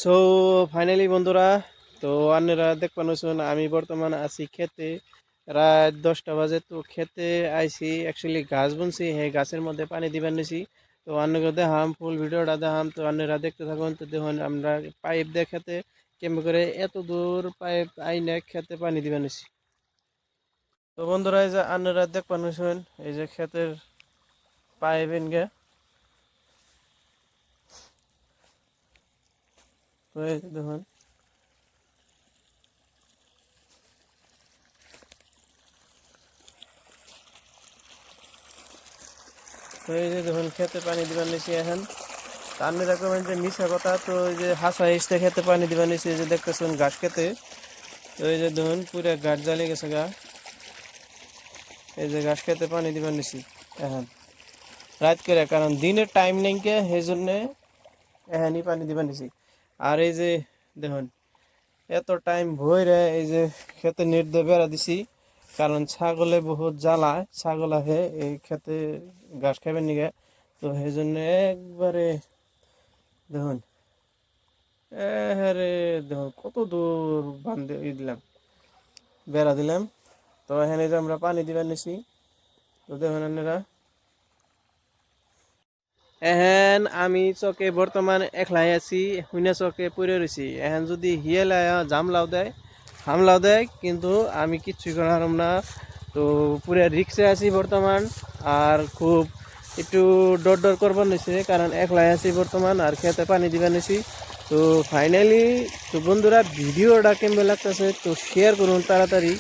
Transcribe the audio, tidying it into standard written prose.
So finally বন্ধুরা, তো আপনারা দেখবেন আমি বর্তমান আছি খেতে। রাত 10টা বাজে, তো খেতে আইছি অ্যাকচুয়ালি গাছ বুনছি, হ্যাঁ গাছের মধ্যে পানি দিবার নিছি। তো আপনাকে দেখাম, ফুল ভিডিওটা দেখাম, তো আপনারা দেখতে থাকুন। তো দেখুন আমরা পাইপ দিয়ে খেতে কেমন করে এত দূর পাইপ আইনে খেতে পানি দিবার নিছি। তো বন্ধুরা, এই যে আপনারা দেখবেন এই যে ক্ষেতের পাইপ এনগে, তো এই যে দেখুন। তো এই যে দেখুন খেতে পানি দিবার নিছি এখন। আপনি দেখবেন যে মিশা কথা, তো এই যে হাসা হিসতে খেতে পানি দিবা নিছি, এই যে দেখতেছেন ঘাস খেতে। তো এই যে ধরুন পুরা ঘাট জ্বালিয়ে গেছে গা, এই যে ঘাস খেতে পানি দিবা নিছি এখন রাত করে, কারণ দিনের টাইম নেই কে, সেই জন্য এখানই পানি দিবা নিছি। আর এই যে দেখুন এত টাইম ভরে এই যে খেতে নেট দিয়ে বেড়া দিছি, কারণ ছাগলে বহুত জ্বালায়, ছাগল আহে এই খেতে ঘাস খাবেন নিগে। তো সেই জন্য একবারে দেখুন, হ্যাঁ দেখুন কত দূর বান্ধে দিলাম, বেড়া দিলাম। তো এখানে যে আমরা পানি দিবার নিছি, তো দেখুন আপনারা এহেন আমি চকে বর্তমান একলাই আছি, শুনে চকে পড়ে রয়েছি। এখন যদি হিয়েলা জামলাও দেয়, হামলাও দেয়, কিন্তু আমি কিচ্ছুই করার না। তো পুরো রিক্সে আছি বর্তমান। আর খুব একটু ডর ডর করবার নিছে, কারণ একলাই আছি বর্তমান আর খেতে পানি দিবার নিছি। তো ফাইনালি, তো বন্ধুরা ভিডিওটা কেমন লাগতেছে তো শেয়ার করুন তাড়াতাড়ি।